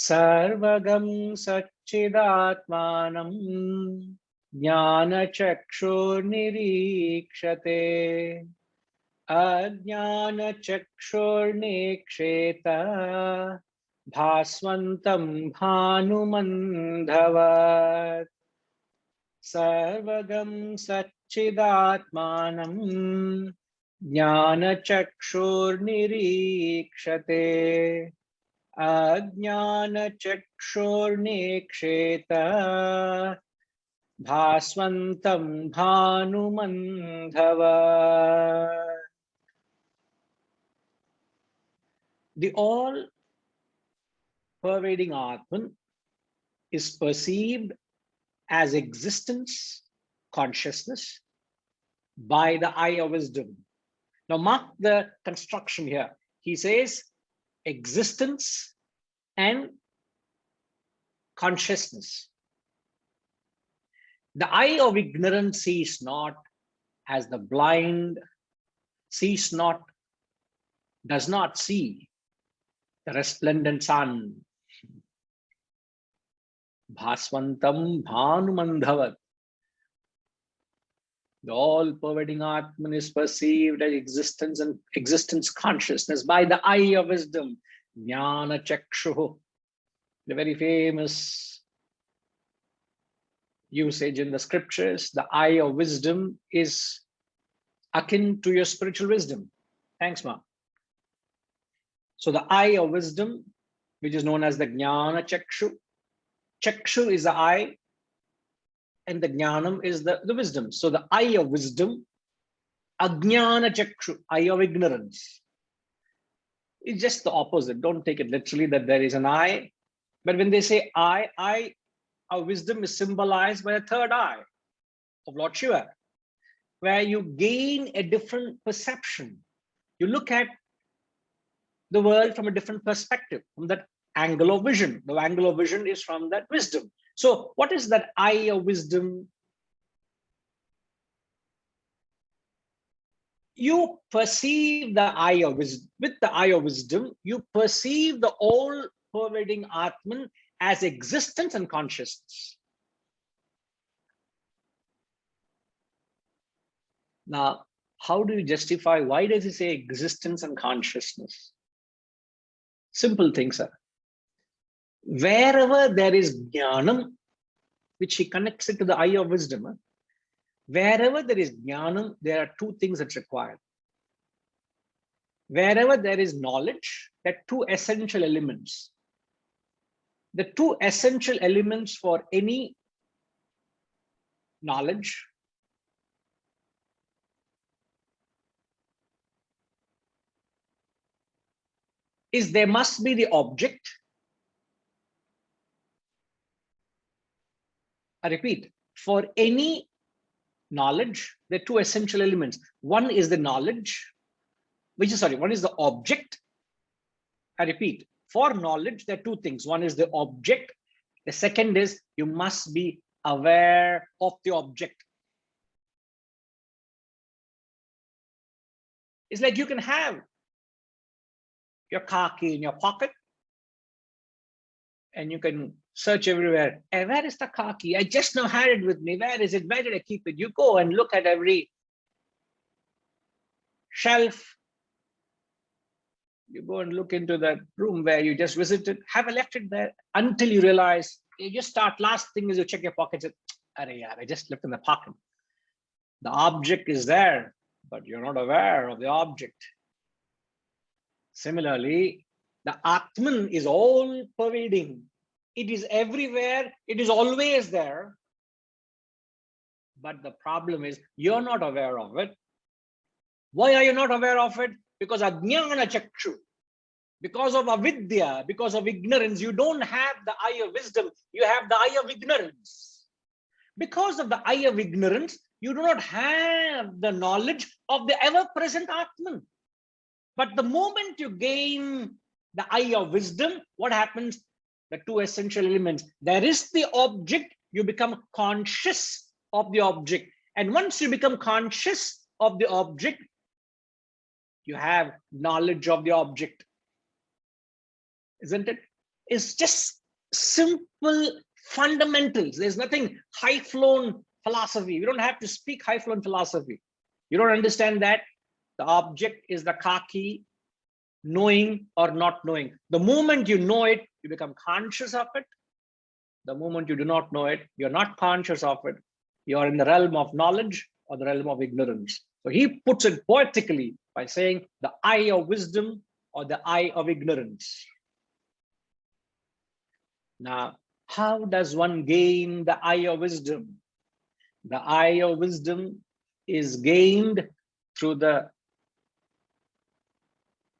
Sarvagam Satchidatmanam Jnana Chakshur Nirikshate Ajnana Chakshur Niksheta Bhaswantam Bhanumandhavat Sarvagam Satchidatmanam Jnana Chakshur Nirikshate Ajnana Chakshur Niksheta Bhaswantam Bhanumandhava. The all-pervading Atman is perceived as existence, consciousness, by the eye of wisdom. Now mark the construction here. He says existence and consciousness. The eye of ignorance sees not, as the blind sees not, does not see the resplendent sun. Bhaswantam Bhanumandhavat. The all-pervading Atman is perceived as existence and existence consciousness by the eye of wisdom. Jnana Chakshuhu. The very famous usage in the scriptures. The eye of wisdom is akin to your spiritual wisdom. Thanks, Ma. So the eye of wisdom, which is known as the Jnana Chakshu. Chakshu is the eye, and the Jnanam is the wisdom. So the eye of wisdom, Ajnana Chakshu, eye of ignorance. It's just the opposite. Don't take it literally that there is an eye. But when they say eye, our wisdom is symbolized by a third eye of Lord Shiva, where you gain a different perception. You look at the world from a different perspective, from that angle of vision. The angle of vision is from that wisdom. So what is that eye of wisdom? You perceive the eye of wisdom. With the eye of wisdom, you perceive the all-pervading Atman as existence and consciousness. Now, how do you justify? Why does he say existence and consciousness? Simple things, sir. Wherever there is jnanam, which he connects it to the eye of wisdom, wherever there is jnanam, there are two things that's required. Wherever there is knowledge, there are two essential elements. The two essential elements for any knowledge is there must be the object. I repeat, for any knowledge, there are two essential elements. One is the knowledge, one is the object. I repeat, for knowledge, there are two things. One is the object. The second is you must be aware of the object. It's like you can have your car key in your pocket and you can search everywhere. Hey, where is the car key? I just now had it with me. Where is it? Where did I keep it? You go and look at every shelf. You go and look into that room where you just visited. Have I left it there? Until you realize, you just start, last thing is you check your pockets. I just left in the pocket. The object is there, but you're not aware of the object. Similarly, the Atman is all pervading. It is everywhere. It is always there. But the problem is you're not aware of it. Why are you not aware of it? Because Ajnana Chakshu, because of avidya, because of ignorance, you don't have the eye of wisdom. You have the eye of ignorance. Because of the eye of ignorance, you do not have the knowledge of the ever-present Atman. But the moment you gain the eye of wisdom, what happens? The two essential elements. There is the object, you become conscious of the object. And once you become conscious of the object, you have knowledge of the object. Isn't it? It's just simple fundamentals. There's nothing high-flown philosophy. We don't have to speak high-flown philosophy. You don't understand that the object is the car key, knowing or not knowing. The moment you know it, you become conscious of it. The moment you do not know it, you're not conscious of it. You're in the realm of knowledge or the realm of ignorance. So he puts it poetically by saying the eye of wisdom or the eye of ignorance. Now, how does one gain the eye of wisdom? The eye of wisdom is gained through the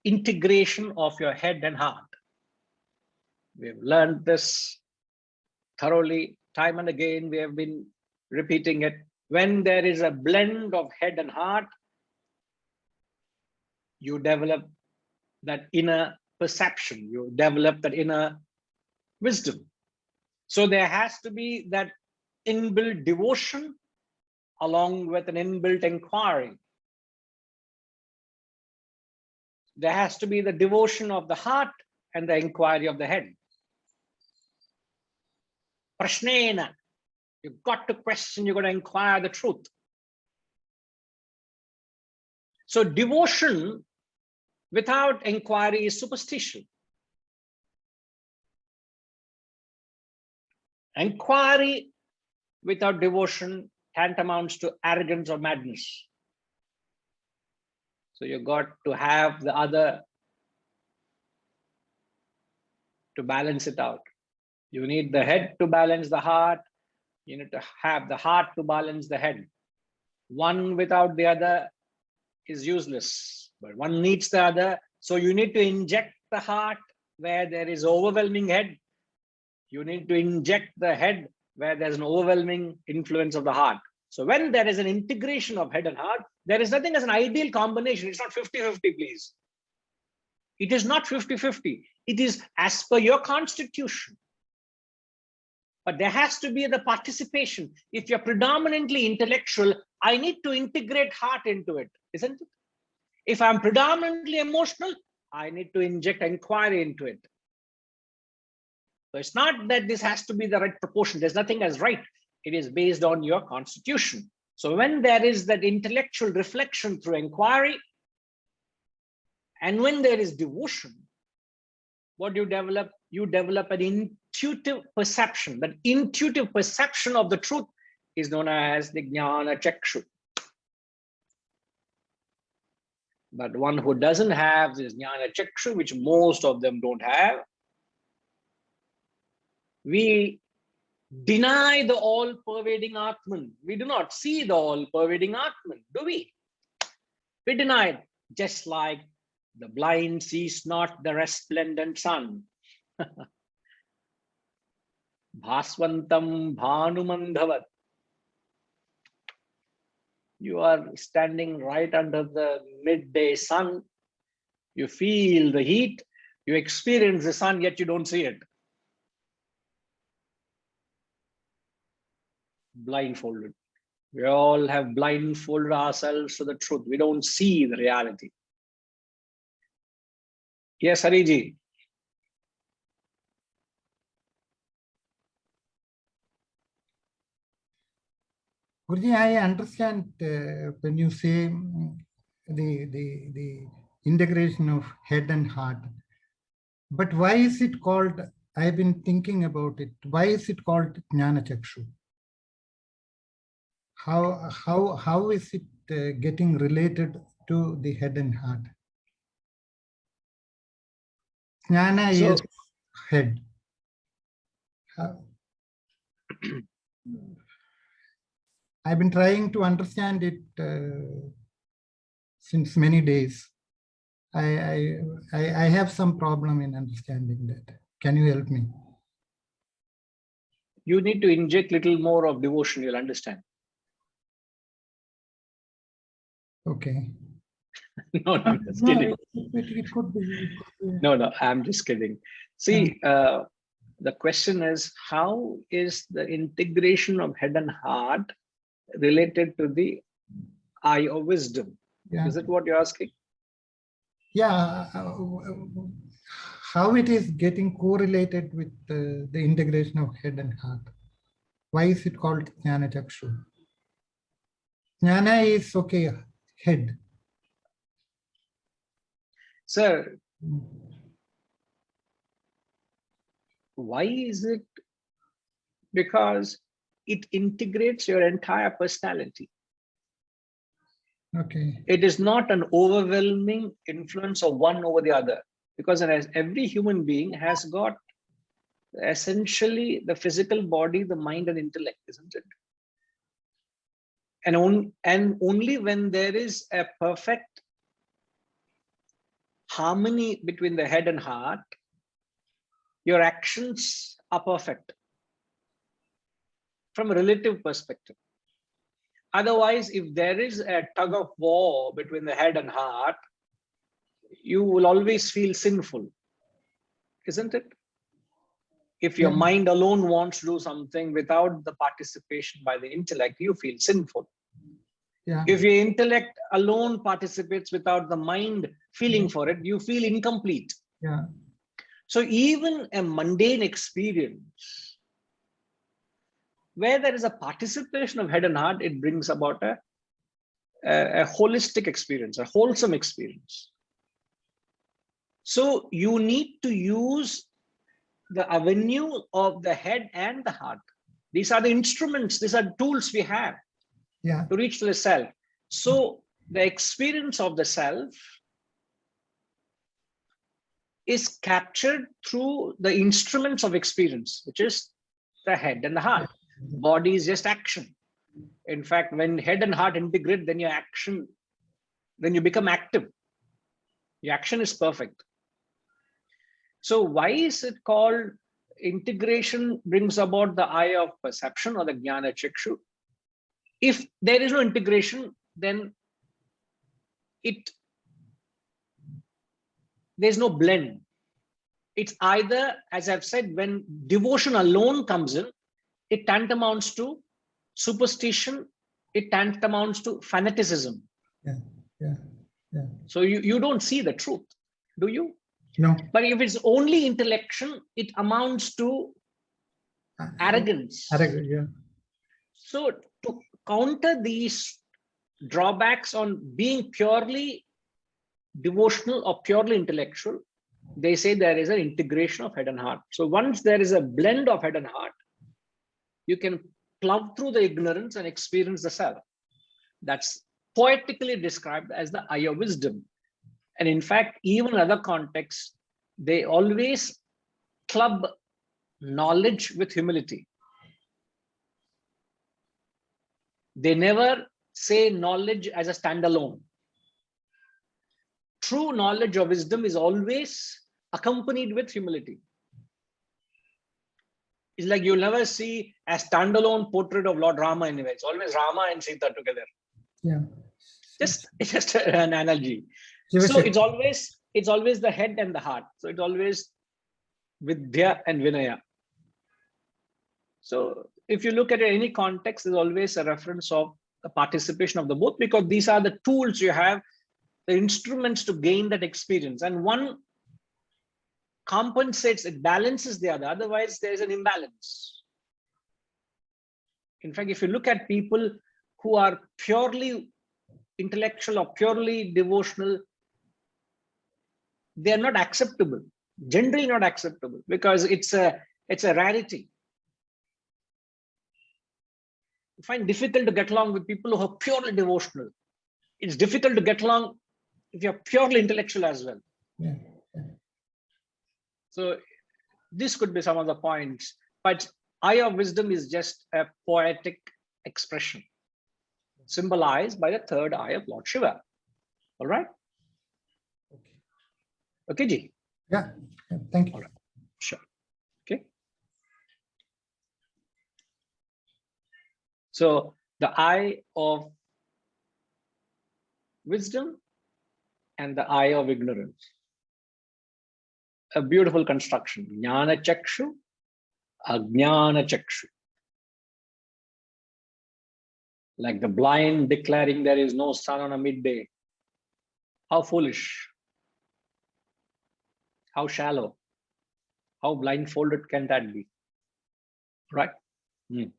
integration of your head and heart. We've learned this thoroughly, time and again. We have been repeating it. When there is a blend of head and heart, you develop that inner perception, you develop that inner wisdom. So there has to be that inbuilt devotion along with an inbuilt inquiry. There has to be the devotion of the heart and the inquiry of the head. Prashnena, you've got to question, you've got to inquire the truth. So devotion without inquiry is superstition. Inquiry without devotion tantamounts to arrogance or madness. So you got to have the other to balance it out. You need the head to balance the heart. You need to have the heart to balance the head. One without the other is useless, but one needs the other. So you need to inject the heart where there is overwhelming head. You need to inject the head where there's an overwhelming influence of the heart. So when there is an integration of head and heart, there is nothing as an ideal combination. It's not 50-50, please. It is not 50-50. It is as per your constitution. But there has to be the participation. If you're predominantly intellectual, I need to integrate heart into it, isn't it? If I'm predominantly emotional, I need to inject inquiry into it. So it's not that this has to be the right proportion. There's nothing as right. It is based on your constitution. So when there is that intellectual reflection through inquiry, and when there is devotion, what do you develop? You develop an intuitive perception. That intuitive perception of the truth is known as the jnana chakshu. But one who doesn't have this jnana chakshu, which most of them don't have, we deny the all-pervading Atman. We do not see the all-pervading Atman, do we? We deny it, just like the blind sees not the resplendent sun. Bhasvantam bhanumandhavat. You are standing right under the midday sun. You feel the heat. You experience the sun, yet you don't see it. Blindfolded. We all have blindfolded ourselves to the truth. We don't see the reality. Yes, Hariji. Guruji, I understand when you say the integration of head and heart, but why is it called? I've been thinking about it. Why is it called Jnana Chakshu? How is it getting related to the head and heart? Jnana is head. I've been trying to understand it since many days. I have some problem in understanding that. Can you help me? You need to inject little more of devotion, you'll understand. Okay. No, I'm just kidding. It could be. No, I'm just kidding. See, the question is, how is the integration of head and heart related to the eye of wisdom? Yeah. Is it what you're asking? Yeah. how it is getting correlated with the integration of head and heart. Why is it called Jnana Chakshu? Jnana is okay, head. Sir, why is it? Because it integrates your entire personality. Okay. It is not an overwhelming influence of one over the other, because as every human being has got essentially the physical body, the mind and intellect, isn't it? And only when there is a perfect harmony between the head and heart, your actions are perfect from a relative perspective. Otherwise, if there is a tug of war between the head and heart, you will always feel sinful, isn't it? If your mind alone wants to do something without the participation by the intellect, you feel sinful. Yeah. If your intellect alone participates without the mind feeling for it, you feel incomplete. Yeah. So even a mundane experience where there is a participation of head and heart, it brings about a holistic experience, a wholesome experience. So you need to use the avenue of the head and the heart. These are the instruments, these are tools we have to reach to the self. So the experience of the self is captured through the instruments of experience, which is the head and the heart. Body is just action. In fact, when head and heart integrate, then your action, then you become active. Your action is perfect. So why is it called integration brings about the eye of perception or the Jnana Chakshu? If there is no integration, then there's no blend. It's either, as I've said, when devotion alone comes in, it tantamounts to superstition, it tantamounts to fanaticism. So you don't see the truth, do you? No. But if it's only intellection, it amounts to arrogance. So to counter these drawbacks on being purely devotional or purely intellectual, they say there is an integration of head and heart. So once there is a blend of head and heart, you can plow through the ignorance and experience the self. That's poetically described as the eye of wisdom. And in fact, even in other contexts, they always club knowledge with humility. They never say knowledge as a standalone. True knowledge or wisdom is always accompanied with humility. It's like you'll never see a standalone portrait of Lord Rama anyway. It's always Rama and Sita together. Yeah. Just an analogy. So it's always the head and the heart. So it's always Vidya and Vinaya. So if you look at any context, there's always a reference of the participation of the both, because these are the tools you have, the instruments to gain that experience. And one compensates, it balances the other. Otherwise, there's an imbalance. In fact, if you look at people who are purely intellectual or purely devotional, they are not acceptable, generally not acceptable, because it's a rarity. You find difficult to get along with people who are purely devotional. It's difficult to get along if you're purely intellectual as well. Yeah. So this could be some of the points, but eye of wisdom is just a poetic expression symbolized by the third eye of Lord Shiva. All right. Okay, Ji. Yeah. Thank you. All right. Sure. Okay. So the eye of wisdom and the eye of ignorance. A beautiful construction. Jnana Chakshu, Ajnana Chakshu. Like the blind declaring there is no sun on a midday. How foolish. How shallow. How blindfolded can that be? Right? Hmm.